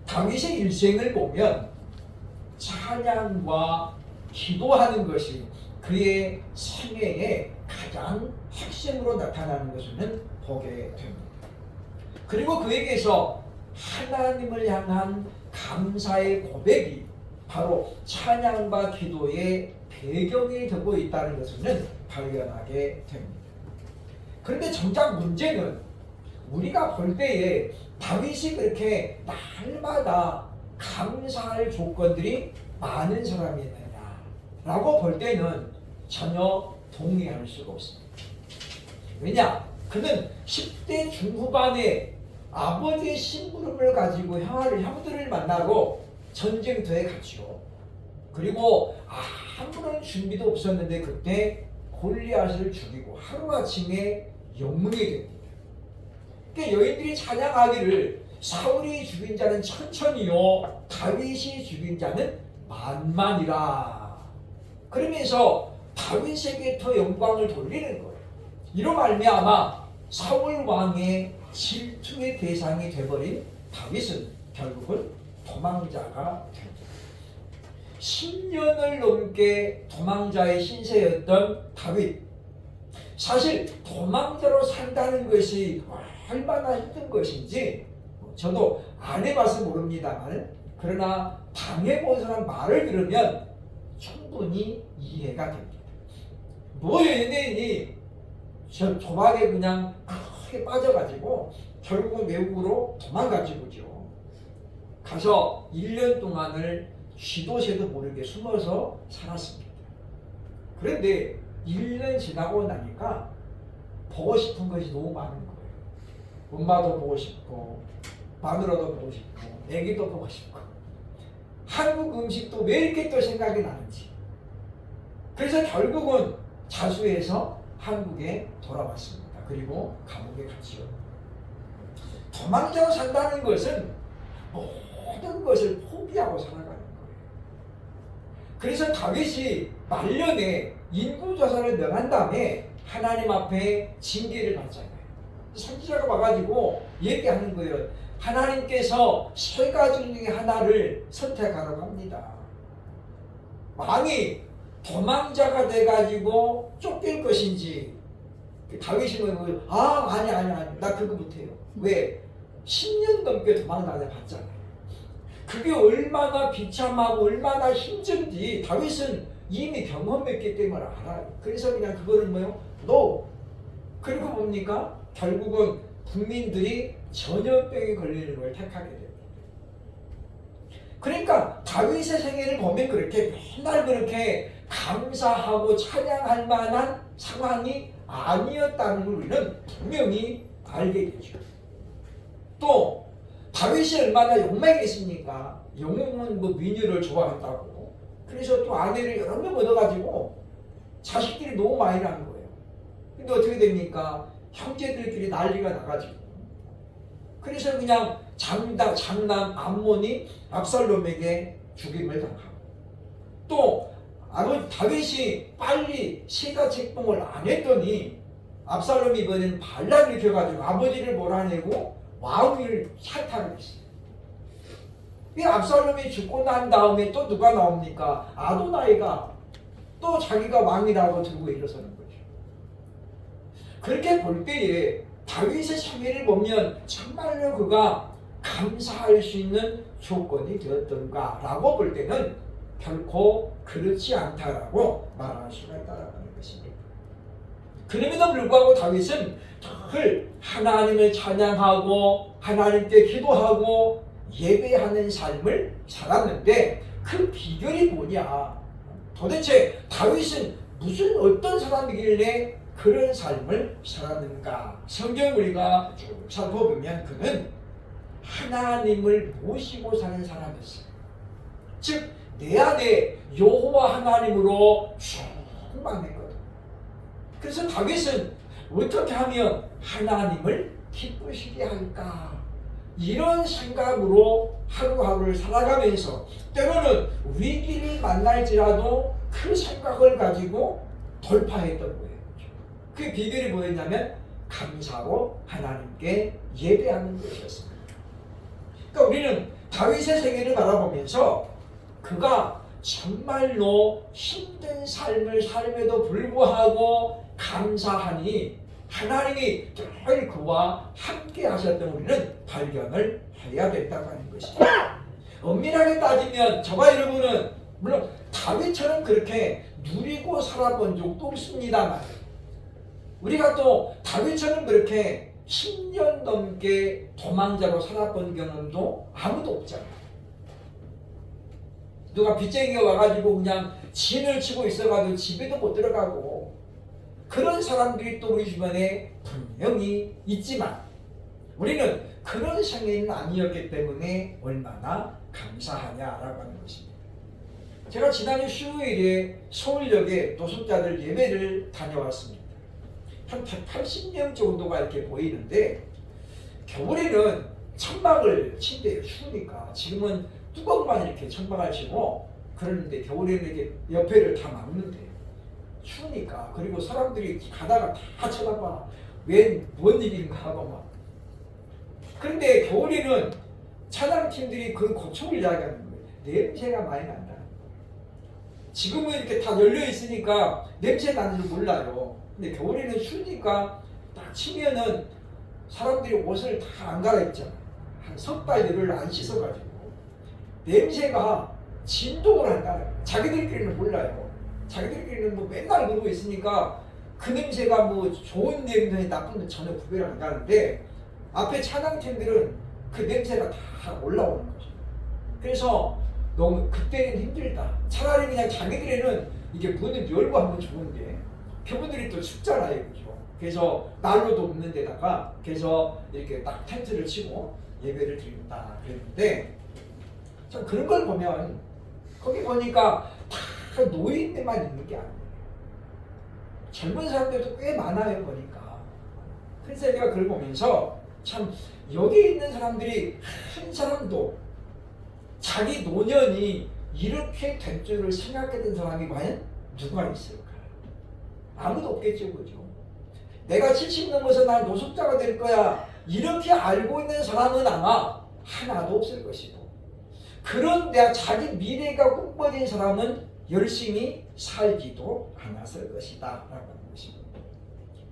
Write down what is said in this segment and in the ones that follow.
다윗의 일생을 보면 찬양과 기도하는 것이 그의 생애의 가장 핵심으로 나타나는 것을 보게 됩니다. 그리고 그에게서 하나님을 향한 감사의 고백이 바로 찬양과 기도의 배경이 되고 있다는 것을 발견하게 됩니다. 그런데 정작 문제는 우리가 볼 때에 다윗이 그렇게 날마다 감사할 조건들이 많은 사람이었느냐라고 볼 때는 전혀 동의할 수가 없습니다. 왜냐? 그는 10대 중후반에 아버지의 심부름을 가지고 형들을 만나고 전쟁터에 갔죠. 그리고 아무런 준비도 없었는데 그때 골리앗을 죽이고 하루아침에 영웅이 됩니다. 그러니까 여인들이 찬양하기를 사울이 죽인 자는 천천히요 다윗이 죽인 자는 만만이라. 그러면서 다윗에게 더 영광을 돌리는 거예요. 이로 말미암아 사울 왕의 질투의 대상이 되어버린 다윗은 결국은 도망자가 됩니다. 10년을 넘게 도망자의 신세였던 다윗. 사실 도망자로 산다는 것이 얼마나 힘든 것인지 저도 안 해봐서 모릅니다만, 그러나 당해본 사람 말을 들으면 충분히 이해가 됩니다. 뭐 연예인이 저 도박에 그냥 크게 빠져가지고 결국은 외국으로 도망가지고죠. 가서 1년 동안을 쥐도 새도 모르게 숨어서 살았습니다. 그런데 1년 지나고 나니까 보고 싶은 것이 너무 많은 거예요. 엄마도 보고 싶고 마누라도 보고 싶고 애기도 보고 싶고 한국 음식도 왜 이렇게 또 생각이 나는지. 그래서 결국은 자수해서 한국에 돌아왔습니다. 그리고 감옥에 갔지요. 도망자로 산다는 것은 모든 것을 포기하고 살아가는 거예요. 그래서 다윗이 말년에 인구조사를 명한 다음에 하나님 앞에 징계를 받잖아요. 선지자가 와가지고 얘기하는 거예요. 하나님께서 세 가지 중에 하나를 선택하라고 합니다. 왕이 도망자가 돼가지고 쫓길 것인지. 다윗이 아니 나 그거 못해요. 왜? 10년 넘게 도망다녀 봤잖아요. 그게 얼마나 비참하고 얼마나 힘든지 다윗은 이미 경험했기 때문에 알아요. 그래서 그냥 그거는 너. 그리고 뭡니까? 결국은 국민들이 전염병에 걸리는 걸 택하게 됩니다. 그러니까 다윗의 생애를 보면 그렇게 맨날 그렇게 감사하고 찬양할 만한 상황이 아니었다는 걸 우리는 분명히 알게 되죠. 또 다윗이 얼마나 욕망했습니까? 영웅은 민유를 좋아했다고. 그래서 또 아내를 여러 명 얻어가지고 자식들이 너무 많이 난 거예요. 근데 어떻게 됩니까? 형제들끼리 난리가 나가지고. 그래서 그냥 장남 암몬이 압살롬에게 죽임을 당하고, 또 다윗이 빨리 시가 책봉을 안 했더니 압살롬이 이번에는 반란을 일으켜가지고 아버지를 몰아내고 왕위를 사퇴를 했어요. 이 압살롬이 죽고 난 다음에 또 누가 나옵니까? 아도나이가 또 자기가 왕이라고 들고 일어서는 거죠. 그렇게 볼 때에 다윗의 생애를 보면 정말로 그가 감사할 수 있는 조건이 되었던가라고 볼 때는 결코 그렇지 않다라고 말할 수가 있다는 것입니다. 그럼에도 불구하고 다윗은 늘 하나님을 찬양하고 하나님께 기도하고 예배하는 삶을 살았는데 그 비결이 뭐냐? 도대체 다윗은 무슨 어떤 사람이길래 그런 삶을 살았는가? 성경 우리가 쭉 살펴보면 그는 하나님을 모시고 사는 사람이었어요. 즉 내 안에 여호와 하나님으로 충만했거든. 그래서 다윗은 어떻게 하면 하나님을 기쁘시게 할까? 이런 생각으로 하루하루를 살아가면서 때로는 위기를 만날지라도 그 생각을 가지고 돌파했던 거예요. 그 비결이 뭐였냐면 감사로 하나님께 예배하는 것이었습니다. 그러니까 우리는 다윗의 생애를 바라보면서 그가 정말로 힘든 삶을 삶에도 불구하고 감사하니 하나님이 늘 그와 함께 하셨던 우리는 발견을 해야 된다고 하는 것이죠. 엄밀하게 따지면 저와 여러분은 물론 다윗처럼 그렇게 누리고 살아본 적도 없습니다만 우리가 또 다윗처럼 그렇게 10년 넘게 도망자로 살아본 경험도 아무도 없잖아요. 누가 빚쟁이가 와가지고 그냥 진을 치고 있어가지고 집에도 못 들어가고 그런 사람들이 또 우리 주변에 분명히 있지만 우리는 그런 생애는 아니었기 때문에 얼마나 감사하냐라고 하는 것입니다. 제가 지난주 수요일에 서울역에 노숙자들 예배를 다녀왔습니다. 한 180명 정도가 이렇게 보이는데 겨울에는 천막을 친대요. 추우니까. 지금은 뚜껑만 이렇게 천막을 치고 그러는데 겨울에는 이렇게 옆에를 다 막는데 추우니까. 그리고 사람들이 가다가 다 쳐다봐. 웬 뭔 일인가 하고 막. 그런데 겨울에는 찬양팀들이 그 고충을 이야기하는 거예요. 냄새가 많이 난다. 지금은 이렇게 다 열려 있으니까 냄새 나는 줄 몰라요. 근데 겨울에는 추우니까 딱 치면은 사람들이 옷을 다 안 갈아입잖아. 한 석 달을 안 씻어가지고 냄새가 진동을 한다는 거예요. 자기들끼리는 몰라요. 자기들끼리는 뭐 맨날 그러고 있으니까 그 냄새가 뭐 좋은 냄새, 나쁜 냄새 전혀 구별 안 가는데 앞에 찬양팀들은 그 냄새가 다 올라오는 거죠. 그래서 너무 그때는 힘들다. 차라리 그냥 자기들에는 이게 문을 열고 하면 좋은데 그분들이 또 춥잖아요, 그죠? 그래서 난로도 없는 데다가 그래서 이렇게 딱 텐트를 치고 예배를 드린다 그랬는데 참 그런 걸 보면 거기 보니까 다 노인들만 있는 게 아니에요. 젊은 사람들도 꽤 많아요 보니까. 그래서 제가 그걸 보면서 참 여기 있는 사람들이 한 사람도 자기 노년이 이렇게 될 줄을 생각했던 사람이 과연 누가 있을까? 아무도 없겠죠, 그죠? 내가 70 넘어서 난 노숙자가 될 거야 이렇게 알고 있는 사람은 아마 하나도 없을 것이고 그런데 자기 미래가 꿈꿔진 사람은 열심히 살지도 않았을 것이다 라고 하는 것입니다.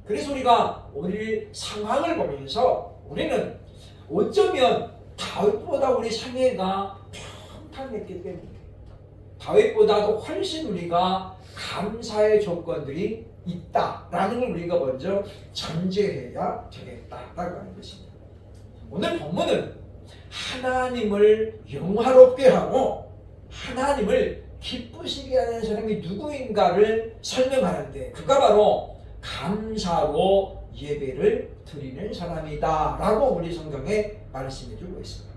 그래서 우리가 오늘 상황을 보면서 우리는 어쩌면 다윗보다 우리 생애가 평탄했기 때문에 다윗보다도 훨씬 우리가 감사의 조건들이 있다라는 걸 우리가 먼저 전제해야 되겠다라고 하는 것입니다. 오늘 본문은 하나님을 영화롭게 하고 하나님을 기쁘시게 하는 사람이 누구인가를 설명하는데 그가 바로 감사로 예배를 드리는 사람이다 라고 우리 성경에 말씀해 주고 있습니다.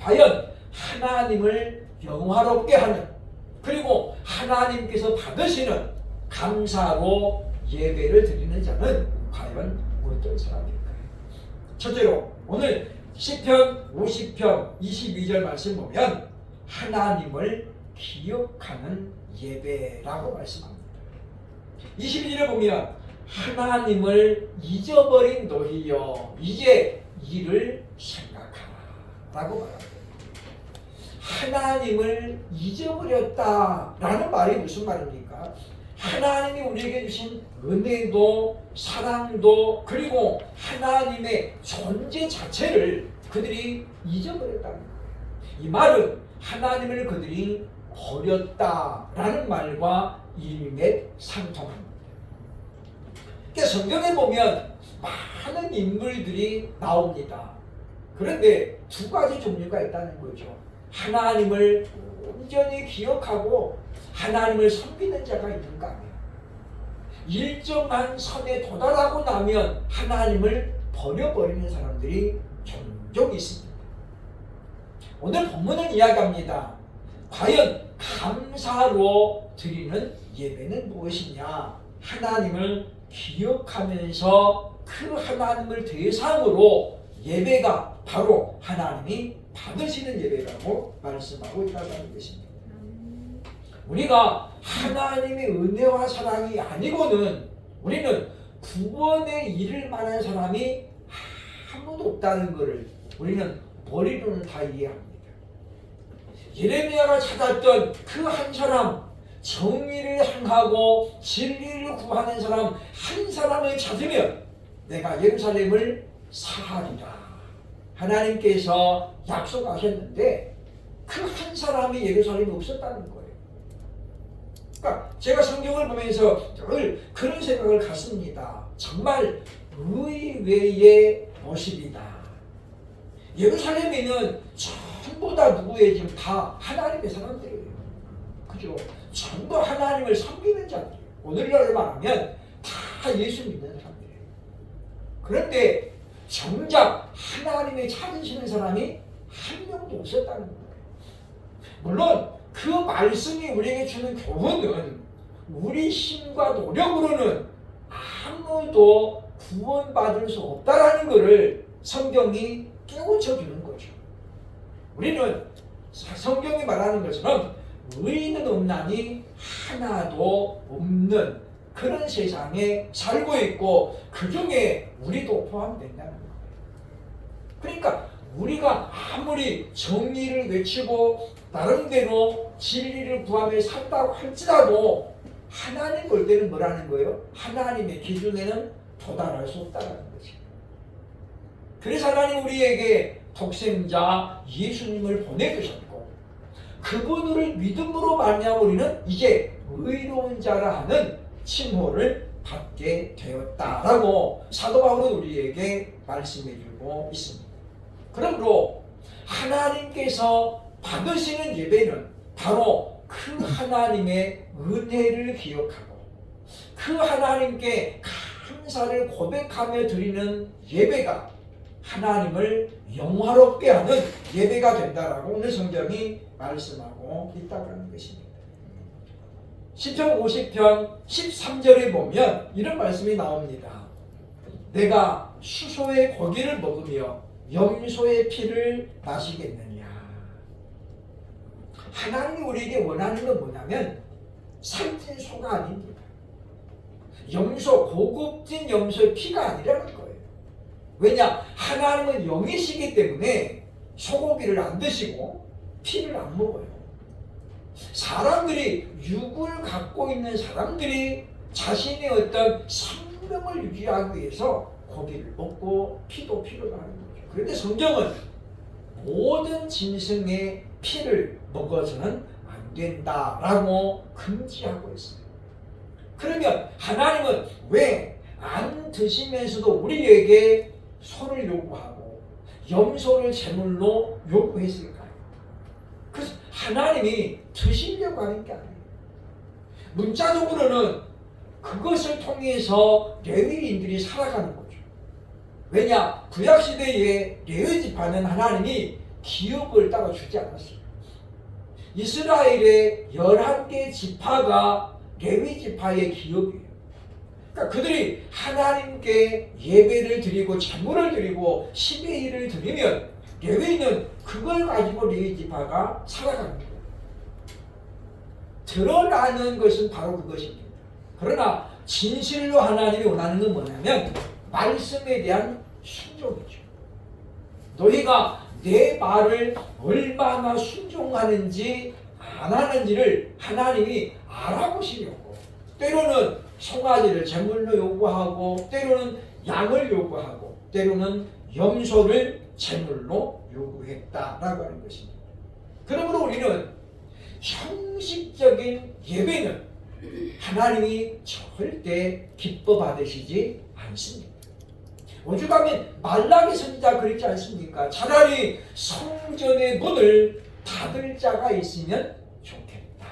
과연 하나님을 영화롭게 하는 그리고 하나님께서 받으시는 감사로 예배를 드리는 자는 과연 어떤 사람일까요? 첫째로 오늘 시편 50편 22절 말씀 보면 하나님을 기억하는 예배라고 말씀합니다. 22절에 보면 하나님을 잊어버린 너희여 이제 이를 생각하라 라고 말합니다. 하나님을 잊어버렸다라는 말이 무슨 말입니까? 하나님이 우리에게 주신 은혜도 사랑도 그리고 하나님의 존재 자체를 그들이 잊어버렸다는 거예요. 이 말은 하나님을 그들이 버렸다라는 말과 일맥상통합니다. 그러니까 성경에 보면 많은 인물들이 나옵니다. 그런데 두 가지 종류가 있다는 거죠. 하나님을 온전히 기억하고 하나님을 섬기는 자가 있는가 하면 일정한 선에 도달하고 나면 하나님을 버려버리는 사람들이 종종 있습니다. 오늘 본문은 이야기합니다. 과연 감사로 드리는 예배는 무엇이냐? 하나님을 기억하면서 그 하나님을 대상으로 예배가 바로 하나님이 받으시는 예배라고 말씀하고 있다고 하는 것입니다. 우리가 하나님의 은혜와 사랑이 아니고는 우리는 구원에 이를 만한 사람이 아무도 없다는 것을 우리는 머리로는 다 이해합니다. 예레미야가 찾았던 그 한 사람, 정의를 향하고 진리를 구하는 사람 한 사람을 찾으면 내가 예루살렘을 사하리라. 하나님께서 약속하셨는데 그 한 사람이 예루살렘이 없었다는 거예요. 그러니까 제가 성경을 보면서 늘 그런 생각을 갖습니다. 정말 의외의 모습이다. 예루살렘에는 전부 다 누구의 지금 다 하나님의 사람들이에요. 그죠? 전부 하나님을 섬기는 자들이에요. 오늘날로 말하면 다 예수 믿는 사람들이에요. 그런데 정작 하나님의 찾으시는 사람이 한 명도 없었다는 거예요. 물론 그 말씀이 우리에게 주는 교훈은 우리 힘과 노력으로는 아무도 구원받을 수 없다라는 것을 성경이 깨우쳐 주는 거죠. 우리는 성경이 말하는 것처럼 의인은 없나니 하나도 없는 그런 세상에 살고 있고 그 중에 우리도 포함된다는 거예요. 그러니까 우리가 아무리 정의를 외치고 나름대로 진리를 구하며 산다고 할지라도 하나님 볼 때는 뭐라는 거예요? 하나님의 기준에는 도달할 수 없다는 거죠. 그래서 하나님 우리에게 독생자 예수님을 보내주셨고 그분을 믿음으로 말미암아 우리는 이제 의로운 자라 하는 칭호를 받게 되었다라고 사도 바울은 우리에게 말씀해주고 있습니다. 그러므로 하나님께서 받으시는 예배는 바로 그 하나님의 은혜를 기억하고 그 하나님께 감사를 고백하며 드리는 예배가 하나님을 영화롭게 하는 예배가 된다라고 오늘 성경이 말씀하고 있다고 하는 것입니다. 시편 50편 13절에 보면 이런 말씀이 나옵니다. 내가 수소의 고기를 먹으며 염소의 피를 마시겠느냐. 하나님이 우리에게 원하는 건 뭐냐면 살찐 소가 아닙니다. 염소, 고급진 염소의 피가 아니라는 거예요. 왜냐? 하나님은 영이시기 때문에 소고기를 안 드시고 피를 안 먹어요. 사람들이 육을 갖고 있는 사람들이 자신의 어떤 생명을 유지하기 위해서 고기를 먹고 피도 필요로 하는 거죠. 그런데 성경은 모든 짐승의 피를 먹어서는 안 된다라고 금지하고 있어요. 그러면 하나님은 왜 안 드시면서도 우리에게 소를 요구하고 염소를 제물로 요구했을까요? 그래서 하나님이 드시려고 하는 게 아니에요. 문자적으로는 그것을 통해서 레위인들이 살아가는 거죠. 왜냐? 구약시대에 레위 지파는 하나님이 기업을 따로 주지 않았어요. 이스라엘의 11개 지파가 레위 지파의 기업이에요. 그러니까 그들이 하나님께 예배를 드리고 제물을 드리고 10의 1을 드리면 레위는 그걸 가지고 레위 지파가 살아가는 거예요. 드러나는 것은 바로 그것입니다. 그러나 진실로 하나님이 원하는 건 뭐냐면 말씀에 대한 순종이죠. 너희가 내 말을 얼마나 순종하는지 안 하는지를 하나님이 알아보시려고 때로는 송아지를 제물로 요구하고 때로는 양을 요구하고 때로는 염소를 제물로 요구했다라고 하는 것입니다. 그러므로 우리는 형식적인 예배는 하나님이 절대 기뻐 받으시지 않습니다. 오죽하면 말라기 선지자 그랬지 않습니까? 차라리 성전의 문을 닫을 자가 있으면 좋겠다.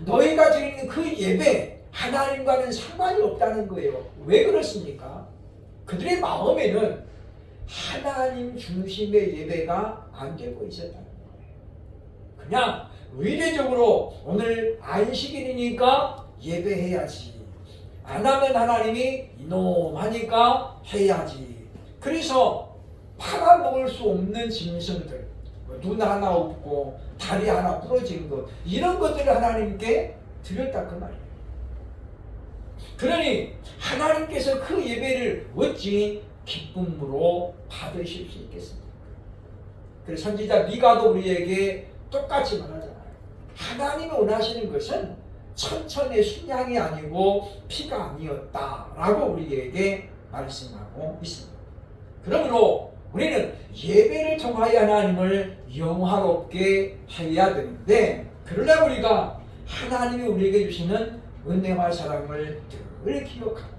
너희가 드리는 그 예배 하나님과는 상관이 없다는 거예요. 왜 그렇습니까? 그들의 마음에는 하나님 중심의 예배가 안 되고 있었다는 거예요. 그냥 의례적으로 오늘 안식일이니까 예배해야지. 안 하면 하나님이 이놈하니까 해야지. 그래서 팔아먹을 수 없는 짐승들, 눈 하나 없고 다리 하나 부러진 것, 이런 것들을 하나님께 드렸다 그 말이에요. 그러니 하나님께서 그 예배를 어찌 기쁨으로 받으실 수 있겠습니까? 그래서 선지자 미가도 우리에게 똑같이 말하잖아요. 하나님이 원하시는 것은 천천의 순양이 아니고 피가 아니었다라고 우리에게 말씀하고 있습니다. 그러므로 우리는 예배를 통하여 하나님을 영화롭게 해야 되는데, 그러나 우리가 하나님이 우리에게 주시는 은혜와 사랑을 늘 기억하고,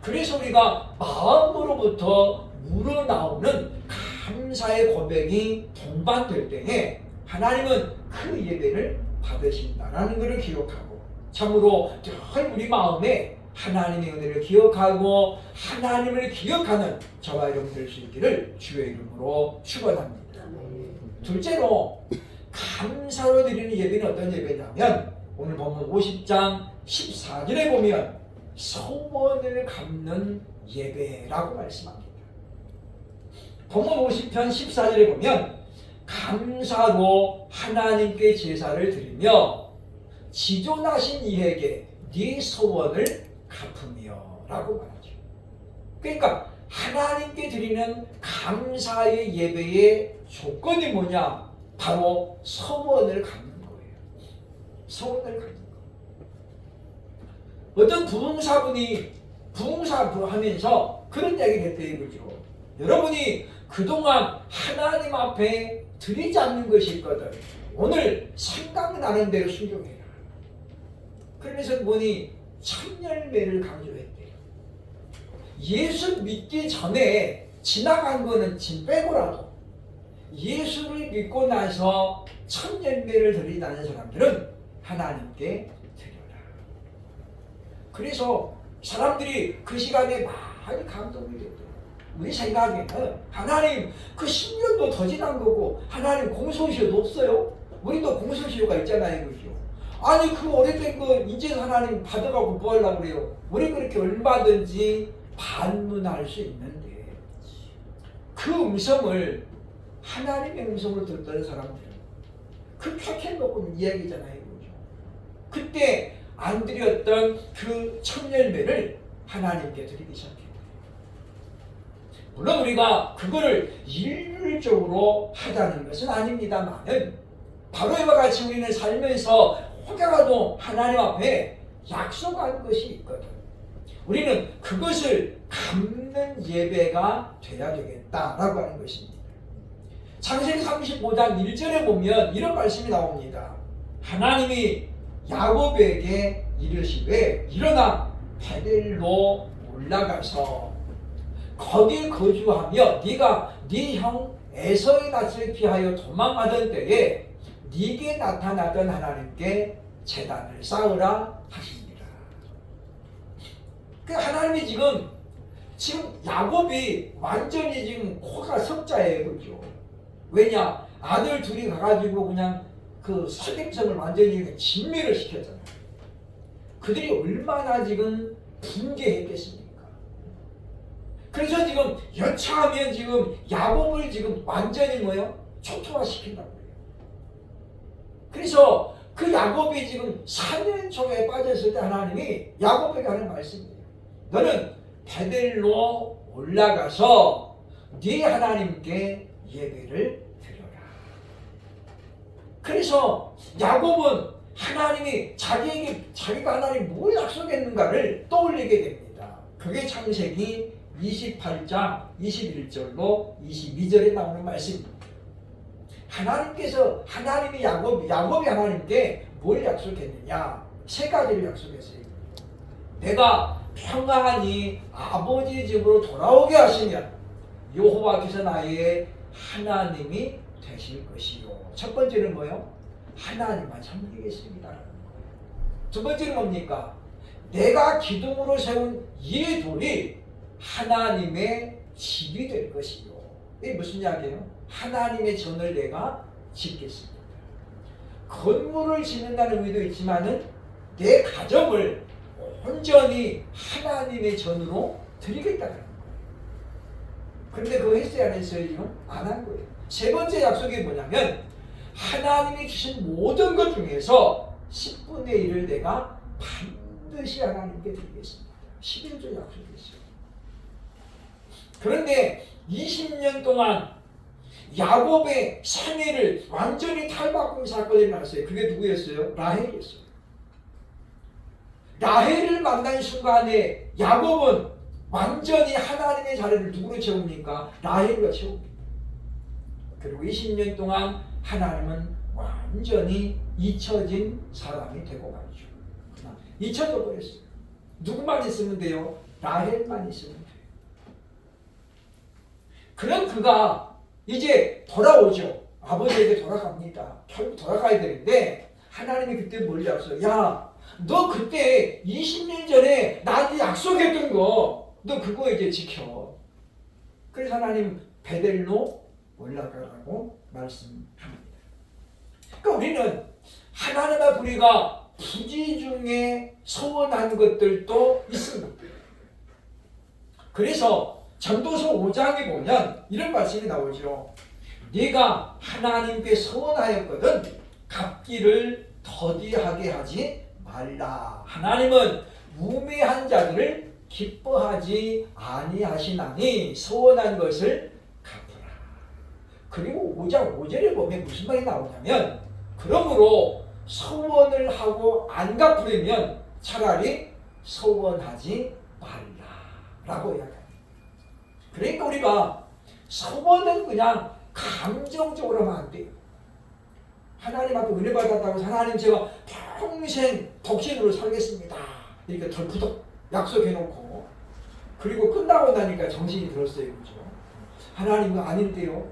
그래서 우리가 마음으로부터 우러나오는 감사의 고백이 동반될 때에 하나님은 그 예배를 받으신다라는 것을 기억하고, 참으로 늘 우리 마음에 하나님의 은혜를 기억하고 하나님을 기억하는 저와 여러분 될 수 있기를 주의 이름으로 축원합니다. 둘째로 감사로 드리는 예배는 어떤 예배냐면, 오늘 본문 50장 14절에 보면 소원을 갚는 예배라고 말씀합니다. 본문 50편 14절에 보면 감사로 하나님께 제사를 드리며 지존하신 이에게 네 소원을 갚으며 라고 말하죠. 그러니까 하나님께 드리는 감사의 예배의 조건이 뭐냐? 바로 소원을 갚는 거예요. 소원을 갚는 거. 어떤 부흥사분이 부흥사하면서 그런 얘기를 했대요. 그죠? 여러분이 그동안 하나님 앞에 드리지 않는 것이 있거든. 오늘 생각나는 대로 순종해라. 그러면서 보니 천열매를 강조했대요. 예수 믿기 전에 지나간 거는 짐 빼고라도 예수를 믿고 나서 천열매를 드린다는 사람들은 하나님께 드려라. 그래서 사람들이 그 시간에 많이 감동이 됐대요. 우리 생각에는 하나님 그 10년도 더 지난 거고 하나님 공소시효도 없어요? 우리도 공소시효가 있잖아요. 그죠? 아니 그 오래된 거 이제 하나님 받아가고 뭐 하려고 그래요? 우리 그렇게 얼마든지 반문할 수 있는데, 그 음성을 하나님의 음성으로 듣던 사람들은 그 캐캔 놓고 이야기잖아요. 그죠? 그때 안 드렸던 그 천열매를 하나님께 드리기 시작해요. 물론 우리가 그거를 일률적으로 하자는 것은 아닙니다만은, 바로 이와 같이 우리는 살면서 혹여라도 하나님 앞에 약속한 것이 있거든. 우리는 그것을 갚는 예배가 돼야 되겠다라고 하는 것입니다. 창세기 35장 1절에 보면 이런 말씀이 나옵니다. 하나님이 야곱에게 이르시되 일어나 베델로 올라가서 거기 거주하며 네가 네 형 에서의 낯을 피하여 도망하던 때에 네게 나타나던 하나님께 제단을 쌓으라 하십니다. 그 하나님이 지금 야곱이 완전히 지금 코가 석자예요. 그죠? 왜냐? 아들 둘이 가가지고 그냥 그 세겜성을 완전히 진멸을 시켰잖아요. 그들이 얼마나 지금 분개했겠습니까? 그래서 지금 여차하면 지금 야곱을 지금 완전히 뭐요? 초토화시킨다고 해요. 그래서 그 야곱이 지금 4년 초에 빠졌을 때 하나님이 야곱에게 하는 말씀이에요. 너는 베델로 올라가서 네 하나님께 예배를 드려라. 그래서 야곱은 하나님이 자기가 하나님 뭘 약속했는가를 떠올리게 됩니다. 그게 창세기 28장 21절로 22절에 나오는 말씀입니다. 하나님이 야곱이 하나님께 뭘 약속했느냐? 3가지를 약속했어요. 내가 평안히 아버지 집으로 돌아오게 하시면 여호와께서 나의 하나님이 되실 것이요. 첫 번째는 뭐요? 하나님만 섬기겠습니다라는 거예요. 두 번째는 뭡니까? 내가 기둥으로 세운 이 돌이 하나님의 집이 될 것이요. 이게 무슨 이야기예요? 하나님의 전을 내가 짓겠습니다. 건물을 짓는다는 의미도 있지만은 내 가정을 온전히 하나님의 전으로 드리겠다는 거예요. 그런데 그거 했어요, 안 했어요? 지금 안 한 거예요. 세 번째 약속이 뭐냐면 하나님이 주신 모든 것 중에서 10분의 1을 내가 반드시 하나님께 드리겠습니다. 11조 약속이 있어요. 그런데 20년 동안 야곱의 생애를 완전히 탈바꿈 사건이 일어났어요. 그게 누구였어요? 라헬이었어요. 라헬을 만난 순간에 야곱은 완전히 하나님의 자리를 누구로 채웁니까? 라헬과 채웁니다. 그리고 20년 동안 하나님은 완전히 잊혀진 사람이 되고 말이죠. 잊혀져 버렸어요. 누구만 있으면 돼요? 라헬만 있으면 돼요. 그런 그가 이제 돌아오죠. 아버지에게 돌아갑니다. 결국 돌아가야 되는데 하나님이 그때 뭘 약속해요? 야, 너 그때 20년 전에 나한테 약속했던 거 너 그거 이제 지켜. 그래서 하나님 베델로 올라가라고 말씀합니다. 그러니까 우리는 하나님 앞에 우리가 부지 중에 소원한 것들도 있습니다. 그래서 전도서 5장에 보면 이런 말씀이 나오죠. 네가 하나님께 소원하였거든 갚기를 더디하게 하지 말라. 하나님은 우매한 자들을 기뻐하지 아니하시나니 소원한 것을 갚으라. 그리고 5장 5절에 보면 무슨 말이 나오냐면 그러므로 소원을 하고 안 갚으려면 차라리 소원하지 말라라고 이야기합니다. 그러니까 우리가 소원은 그냥 감정적으로 하면 안 돼요. 하나님 앞에 은혜 받았다고 하나님 제가 평생 독신으로 살겠습니다. 이렇게 덜푸덕 약속해놓고 그리고 끝나고 나니까 정신이 들었어요. 그죠? 하나님은 아닌데요.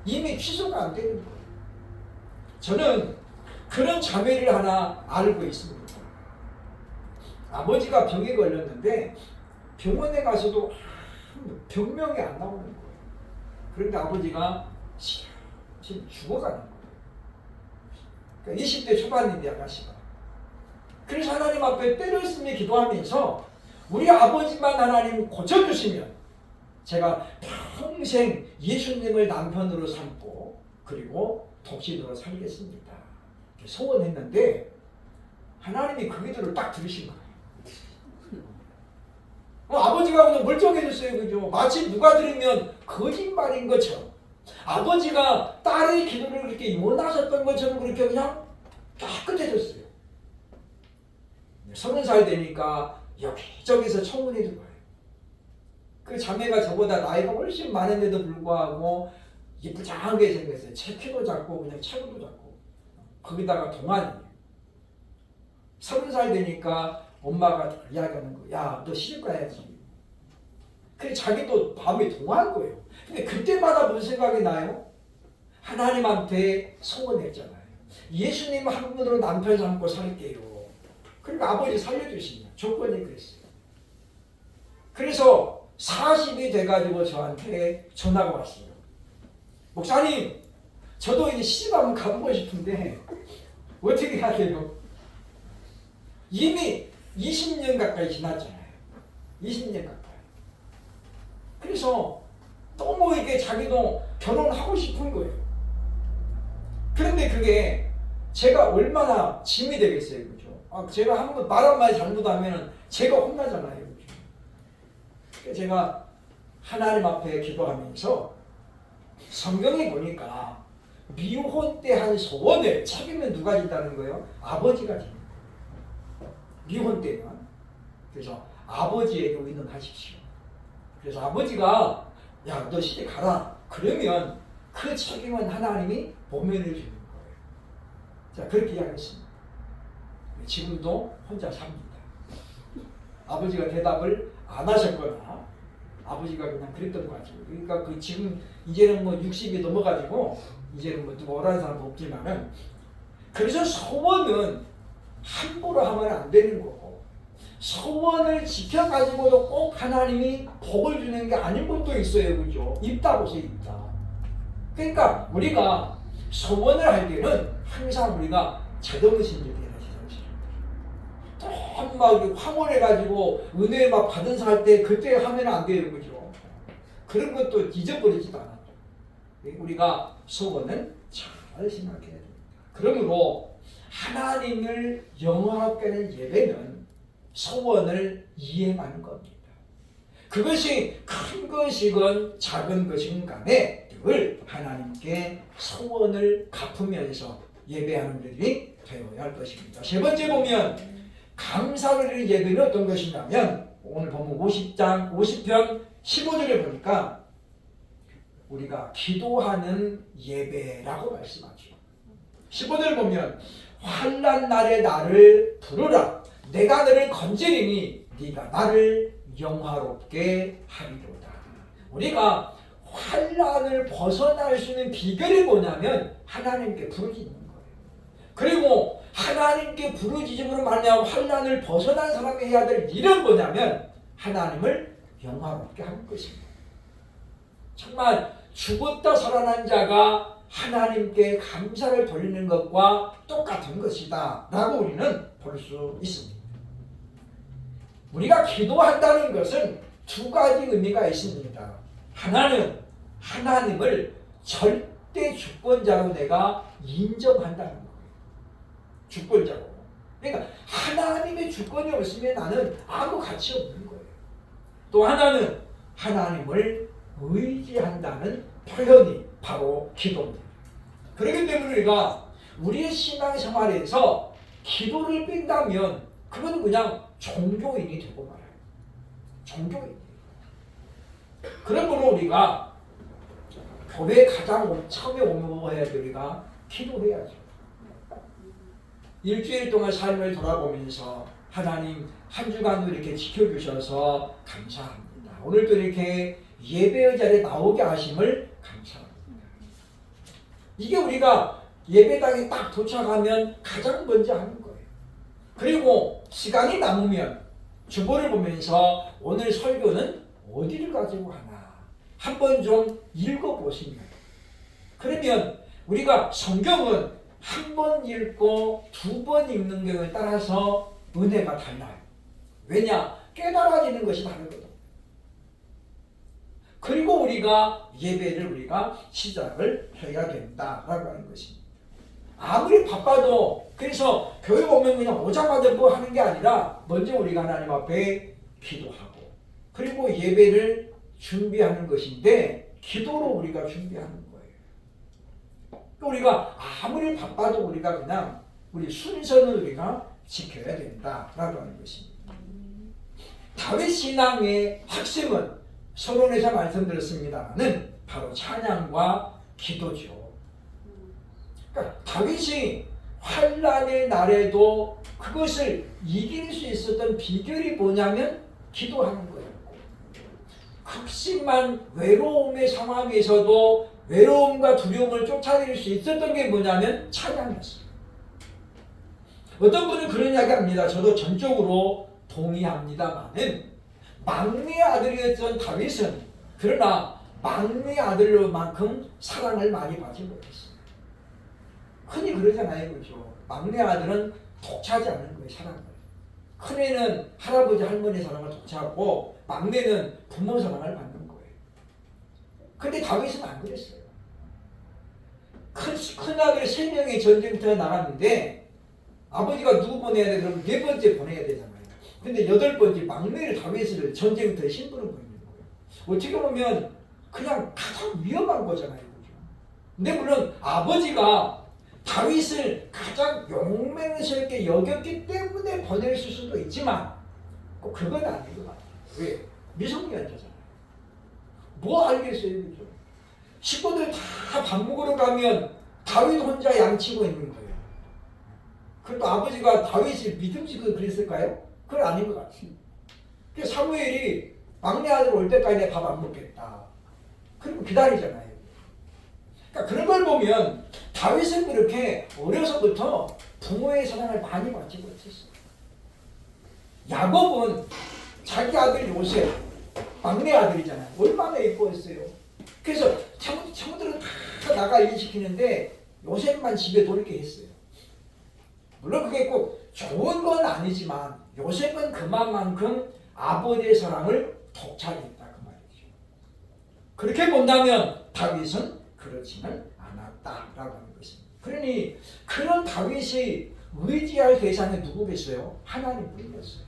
이미 취소가 안 되는 거예요. 저는 그런 자매를 하나 알고 있습니다. 아버지가 병에 걸렸는데 병원에 가서도 병명이 안 나오는 거예요. 그런데 아버지가 지금 죽어가는 거예요. 그러니까 20대 초반인데 아가씨가. 그래서 하나님 앞에 때를 쓰며 기도하면서 우리 아버지만 하나님 고쳐주시면 제가 평생 예수님을 남편으로 삼고 그리고 독신으로 살겠습니다. 소원했는데 하나님이 그 기도를 딱 들으신 거예요. 아버지가 그냥 멀쩡해졌어요. 그죠? 마치 누가 들으면 거짓말인 것처럼 아버지가 딸의 기도를 그렇게 원하셨던 것처럼 그렇게 그냥 깨끗해졌어요. 30살 되니까 여기저기서 청문회 들어와요. 그 자매가 저보다 나이가 훨씬 많은데도 불구하고 예쁘장하게 생겼어요. 체 키도 작고 그냥 체구도 작고 거기다가 동안이에요. 30살 되니까 엄마가 이야기하는 거예요. 야, 너 시집 가야지. 그래 자기도 마음이 동한 거예요. 근데 그때마다 무슨 생각이 나요? 하나님한테 소원했잖아요. 예수님 한 분으로 남편 삼고 살게요. 그러니까 아버지 살려주시냐. 조건이 그랬어요. 그래서 40이 돼가지고 저한테 전화가 왔어요. 목사님, 저도 이제 시집 한번 가보고 싶은데 어떻게 해야 돼요? 이미 20년 가까이 지났잖아요. 20년 가까이. 그래서 너무 이게 자기도 결혼하고 싶은 거예요. 그런데 그게 제가 얼마나 짐이 되겠어요. 그죠? 제가 한번 말 한마디 잘못하면 제가 혼나잖아요. 그죠? 제가 하나님 앞에 기도하면서 성경에 보니까 미혼 때 한 소원을 책임은 누가 진다는 거예요? 아버지가 지는 거예요. 미혼 때는. 그래서 아버지에게 의논하십시오. 그래서 아버지가 야, 너 시집 가라. 그러면 그 책임은 하나님이 보면해 주는 거예요. 자, 그렇게 이야기했습니다. 지금도 혼자 삽니다. 아버지가 대답을 안 하셨거나 아버지가 그냥 그랬던 것 같아요. 그러니까 그 지금 이제는 뭐 60이 넘어가지고 이제는 뭐 누가 오라는 사람 없지만은 그래서 소원은 함부로 하면 안 되는 거고 소원을 지켜가지고도 꼭 하나님이 복을 주는 게 아닌 것도 있어요. 그죠? 있다고 해서 있다. 그러니까 우리가 소원을 할 때는 항상 우리가 제정신적이라 막 황홀해가지고 은혜 막 받은 사 할 때 그때 하면 안 돼요. 그죠? 그런 것도 잊어버리지도 않아요. 우리가 소원은 잘 생각해야 됩니다. 그러므로 하나님을 영화롭게 하는 예배는 소원을 이행하는 겁니다. 그것이 큰 것이건 작은 것이건 간에 늘 하나님께 소원을 갚으면서 예배하는 분들이 되어야 할 것입니다. 세 번째 보면 감사를 드리는 예배는 어떤 것이냐면 오늘 보면 50편 15절에 보니까 우리가 기도하는 예배라고 말씀하죠. 15절 보면 환난 날에 나를 부르라 내가 너를 건지리니 네가 나를 영화롭게 하리로다. 우리가 환난을 벗어날 수 있는 비결이 뭐냐면 하나님께 부르짖는 거예요. 그리고 하나님께 부르짖음으로 말미암아 환난을 벗어난 사람이 해야 될 일은 뭐냐면 하나님을 영화롭게 하는 것입니다. 정말 죽었다 살아난 자가 하나님께 감사를 돌리는 것과 똑같은 것이다 라고 우리는 볼 수 있습니다. 우리가 기도한다는 것은 두 가지 의미가 있습니다. 하나는 하나님을 절대 주권자로 내가 인정한다는 거예요. 주권자로. 그러니까 하나님의 주권이 없으면 나는 아무 가치 없는 거예요. 또 하나는 하나님을 의지한다는 표현이 바로 기도입니다. 그렇기 때문에 우리가 우리의 신앙생활에서 기도를 뺀다면 그건 그냥 종교인이 되고 말아요. 종교인. 그러므로 우리가 교회에 가장 처음에 오면 해야 돼. 우리가 기도해야죠. 일주일 동안 삶을 돌아보면서 하나님 한 주간도 이렇게 지켜주셔서 감사합니다. 오늘도 이렇게 예배의 자리에 나오게 하심을 감사합니다. 이게 우리가 예배당에 딱 도착하면 가장 먼저 하는 거예요. 그리고 시간이 남으면 주보를 보면서 오늘 설교는 어디를 가지고 하나 한번 좀 읽어보시면 그러면 우리가 성경은 한 번 읽고 두 번 읽는 경우에 따라서 은혜가 달라요. 왜냐? 깨달아지는 것이 다르거든. 그리고 우리가 예배를 우리가 시작을 해야 된다라고 하는 것입니다. 아무리 바빠도 그래서 교회 오면 그냥 오자마자 뭐 하는 게 아니라 먼저 우리가 하나님 앞에 기도하고 그리고 예배를 준비하는 것인데 기도로 우리가 준비하는 거예요. 우리가 아무리 바빠도 우리가 그냥 우리 순서는 우리가 지켜야 된다라고 하는 것입니다. 다윗 신앙의 핵심은 서론에서 말씀드렸습니다는 바로 찬양과 기도죠. 그러니까 다윗이 환난의 날에도 그것을 이길 수 있었던 비결이 뭐냐면 기도하는 거였고 극심한 외로움의 상황에서도 외로움과 두려움을 쫓아낼 수 있었던 게 뭐냐면 찬양이었어요. 어떤 분은 그런 이야기 합니다. 저도 전적으로 동의합니다만은 막내 아들이었던 다윗은 그러나 막내 아들로만큼 사랑을 많이 받지 못했어요. 흔히 그러잖아요. 그렇죠? 막내 아들은 독차지 않는 거예요. 사랑을. 큰애는 할아버지 할머니 사랑을 독차하고 막내는 부모 사랑을 받는 거예요. 근데 다윗은 안 그랬어요. 큰 아들 3명이 전쟁터에 나갔는데 아버지가 누구 보내야 돼? 그럼 4번째 보내야 되잖아요. 근데 8번째 막내를 다윗을 전쟁터에 심부름 보내는 거예요. 어떻게 보면 그냥 가장 위험한 거잖아요. 그죠? 근데 물론 아버지가 다윗을 가장 용맹스럽게 여겼기 때문에 보냈을 수도 있지만 꼭 그건 아닌 것 같아요. 왜? 미성년자잖아요. 뭐 알겠어요. 그죠? 식구들 다 밥 먹으러 가면 다윗 혼자 양치고 있는 거예요. 그래도 아버지가 다윗이 믿음직하게 그랬을까요? 그건 아닌 것 같아요. 그래서 사무엘이 막내 아들 올 때까지 내 밥 안 먹겠다. 그리고 기다리잖아요. 그러니까 그런 걸 보면 다윗은 그렇게 어려서부터 부모의 사랑을 많이 받지 못했어요. 야곱은 자기 아들 요셉, 막내 아들이잖아요. 얼마나 예뻐했어요. 그래서 친구들은 다 나가 일시키는데 요셉만 집에 돌게 했어요. 물론 그게 꼭 좋은 건 아니지만 요셉은 그만큼 아버지의 사랑을 독차지했다 그 말이죠. 그렇게 본다면 다윗은 그렇지는 않았다라고 하는 것입니다. 그러니 그런 다윗이 의지할 대상이 누구겠어요? 하나님뿐이었어요.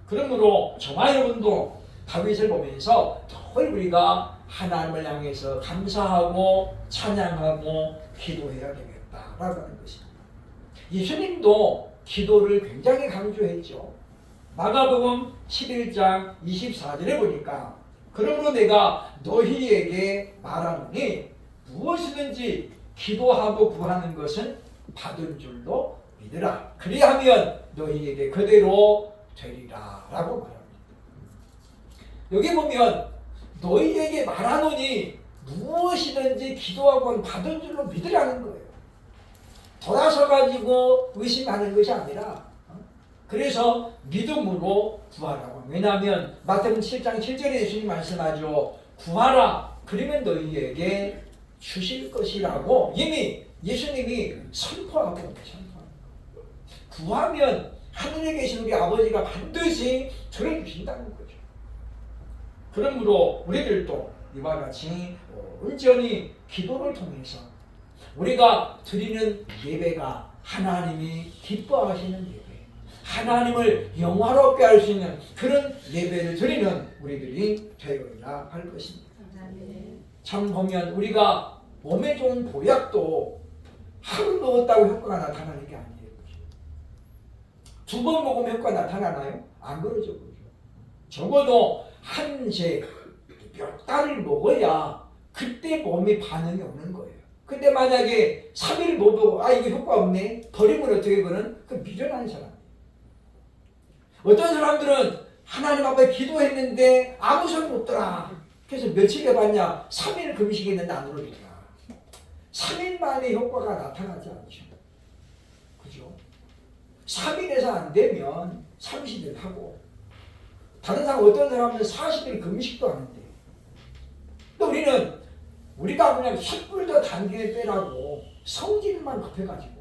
그러므로 저와 여러분도 다윗을 보면서 늘 우리가 하나님을 향해서 감사하고 찬양하고 기도해야 되겠다라고 하는 것입니다. 예수님도 기도를 굉장히 강조했죠. 마가복음 11장 24절에 보니까 그러므로 내가 너희에게 말하노니 무엇이든지 기도하고 구하는 것은 받은 줄로 믿으라. 그리하면 너희에게 그대로 되리라 라고 말합니다. 여기 보면 너희에게 말하노니 무엇이든지 기도하고 받은 줄로 믿으라는 거예요. 돌아서 가지고 의심하는 것이 아니라 그래서 믿음으로 구하라고. 왜냐하면 마태복음 7장 7절에 예수님 말씀하죠. 구하라. 그러면 너희에게 주실 것이라고 이미 예수님이 선포하고 계십니다. 구하면 하늘에 계신 우리 아버지가 반드시 들어주신다는 거죠. 그러므로 우리들도 이와 같이 온전히 기도를 통해서 우리가 드리는 예배가 하나님이 기뻐하시는 예배, 하나님을 영화롭게 할 수 있는 그런 예배를 드리는 우리들이 되어야 할 것입니다. 참 보면 우리가 몸에 좋은 보약도 하루 먹었다고 효과가 나타나는 게 아니에요. 두 번 먹으면 효과 나타나나요? 안 그러죠. 적어도 한 제 몇 달을 먹어야 그때 몸에 반응이 오는 거예요. 근데 만약에 3일 못 먹고 이거 효과 없네 버리면 어떻게 그는 그 미련한 사람. 어떤 사람들은 하나님 앞에 기도했는데 아무 소용 없더라. 그래서 며칠 해봤냐 3일 금식했는데 안 오르더라. 3일 만에 효과가 나타나지 않죠. 그죠? 3일에서 안 되면 30일 하고 다른 사람 어떤 사람은 40일 금식도 하는데 또 우리가 그냥 섣불도 단계에 빼라고 성질만 급해가지고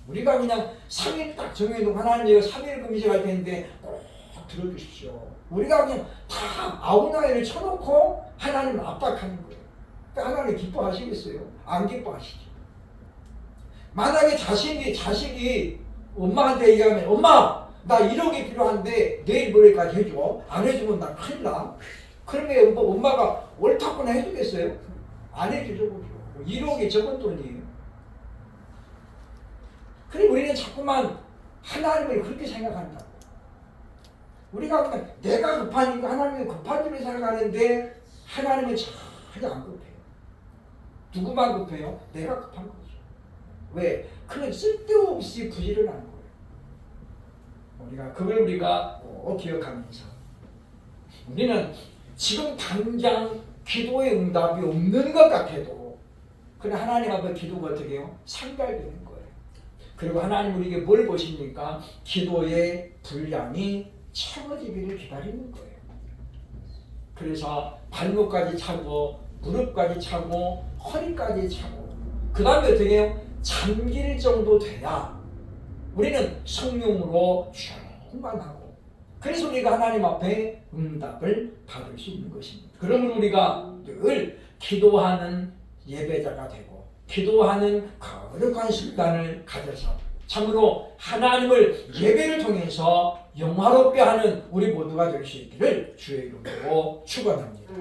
우리가 그냥 3일 딱 정해놓고 하나님 제가 3일 금식할 텐데 꼭 들어주십시오. 우리가 그냥 다 아우나이를 쳐놓고 하나님을 압박하는 거예요. 그러니까 하나님 기뻐하시겠어요? 안 기뻐하시죠. 만약에 자식이 엄마한테 얘기하면 엄마 나 1억이 필요한데 내일 모레까지 해줘. 안 해주면 나 큰일 나. 그러면 엄마가 옳다거나 해주겠어요? 안 해주죠. 1억이 적은 돈이에요. 그리고 우리는 자꾸만 하나님을 그렇게 생각한다고. 우리가 그냥 내가 급하니까 하나님이 급한 줄로 생각하는데 하나님은 전혀 안 급해요. 누구만 급해요? 내가 급한 거죠. 왜? 그는 쓸데없이 부지런한 거예요. 그걸 우리가 꼭 기억하면서 우리는 지금 당장 기도의 응답이 없는 것 같아도 그냥 하나님 앞에 기도가 어떻게 해요? 상달되는 거예요. 그리고 하나님 우리에게 뭘 보십니까? 기도의 분량이 채워지기를 기다리는 거예요. 그래서 발목까지 차고 무릎까지 차고 허리까지 차고 그 다음에 어떻게 해요? 잠길 정도 돼야 우리는 성령으로 충만하고 그래서 우리가 하나님 앞에 응답을 받을 수 있는 것입니다. 그러므로 우리가 늘 기도하는 예배자가 되고 기도하는 거룩한 습관을 가져서 참으로 하나님을 예배를 통해서 영화롭게 하는 우리 모두가 될 수 있기를 주의 이름으로 축원합니다.